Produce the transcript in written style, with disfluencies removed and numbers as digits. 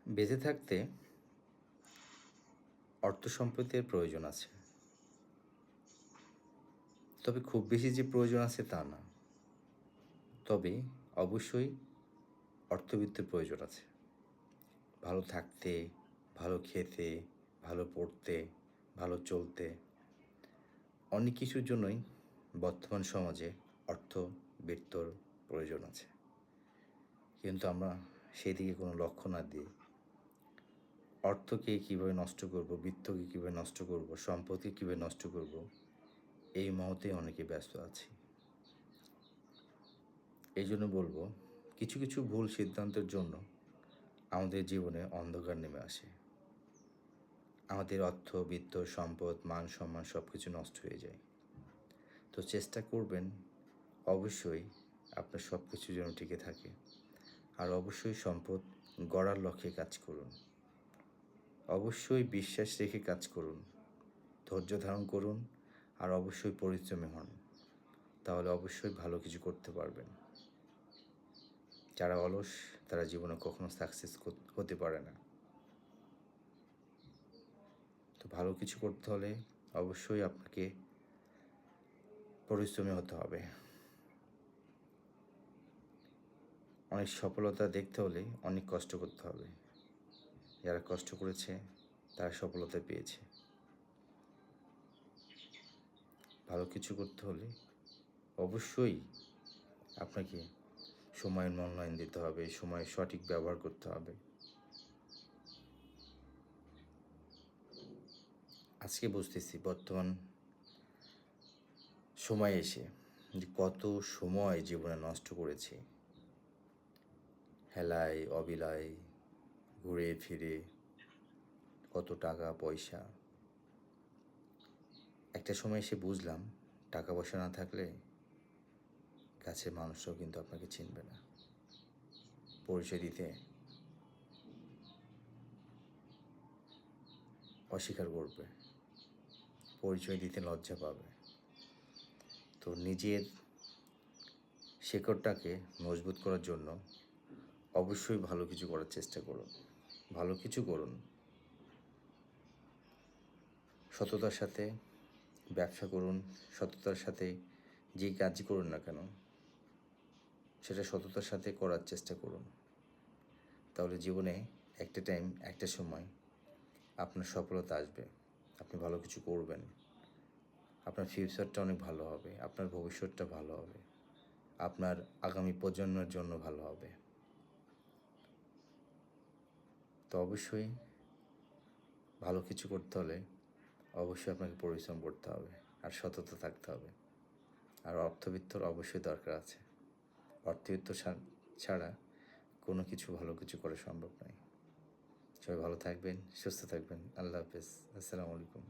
বেঁচে থাকতে অর্থ সম্পদের প্রয়োজন আছে, তবে খুব বেশি যে প্রয়োজন আছে তা না। তবে অবশ্যই অর্থবিত্তের প্রয়োজন আছে ভালো থাকতে, ভালো খেতে, ভালো পড়তে, ভালো চলতে। অনেক কিছুর জন্যই বর্তমান সমাজে অর্থবিত্তর প্রয়োজন আছে, কিন্তু আমরা সেদিকে কোনো লক্ষ্য না দিয়ে অর্থকে কীভাবে নষ্ট করব, বিত্তকে কীভাবে নষ্ট করব, সম্পদকে কীভাবে নষ্ট করব, এই মুহূর্তে অনেকে ব্যস্ত আছি। এই জন্য বলবো, কিছু কিছু ভুল সিদ্ধান্তের জন্য আমাদের জীবনে অন্ধকার নেমে আসে। আমাদের অর্থ, বিত্ত, সম্পদ, মান সম্মান সব কিছু নষ্ট হয়ে যায়। তো চেষ্টা করবেন অবশ্যই আপনার সব কিছু যেন টিকে থাকে, আর অবশ্যই সম্পদ গড়ার লক্ষ্যে কাজ করুন। অবশ্যই বিশ্বাস রেখে কাজ করুন, ধৈর্য ধারণ করুন, আর অবশ্যই পরিশ্রমী হন। তাহলে অবশ্যই ভালো কিছু করতে পারবেন। যারা অলস তারা জীবনে কখনো সাকসেস হতে পারে না। তো ভালো কিছু করতে হলে অবশ্যই আপনাকে পরিশ্রমী হতে হবে। অনেক সফলতা দেখতে হলে অনেক কষ্ট করতে হবে। যারা কষ্ট করেছে তারা সফলতা পেয়েছে। ভালো কিছু করতে হলে অবশ্যই আপনাকে সময়ের মূল্যায়ন দিতে হবে, সময়ের সঠিক ব্যবহার করতে হবে। আজকে বুঝতেছি বর্তমান সময়ে এসে যে কত সময় জীবনে নষ্ট করেছি, হেলায় অবিলায়, ঘুরে ফিরে, কত টাকা পয়সা। একটা সময় এসে বুঝলাম টাকা পয়সা না থাকলে কাছের মানুষরাও কিন্তু আপনাকে চিনবে না, পরিচয় দিতে অস্বীকার করবে, পরিচয় দিতে লজ্জা পাবে। তো নিজের শেকড়টাকে মজবুত করার জন্য অবশ্যই ভালো কিছু করার চেষ্টা করুন, ভালো কিছু করুন। সততার সাথে ব্যবসা করুন, সততার সাথে যেই কাজই করুন না কেন সেটা সততার সাথে করার চেষ্টা করুন। তাহলে জীবনে একটা টাইম, একটা সময় আপনার সফলতা আসবে, আপনি ভালো কিছু করবেন, আপনার ফিউচারটা অনেক ভালো হবে, আপনার ভবিষ্যৎটা ভালো হবে, আপনার আগামী প্রজন্মের জন্য ভালো হবে। তো অবশ্যই ভালো কিছু করতে হলে অবশ্যই আপনাকে পরিশ্রম করতে হবে, আর সততা থাকতে হবে, আর অর্থবিত্তর অবশ্যই দরকার আছে। অর্থবিত্ত ছাড়া কোনো কিছু ভালো কিছু করা সম্ভব নয়। সবাই ভালো থাকবেন, সুস্থ থাকবেন। আল্লাহ হাফেজ। আসসালামু আলাইকুম।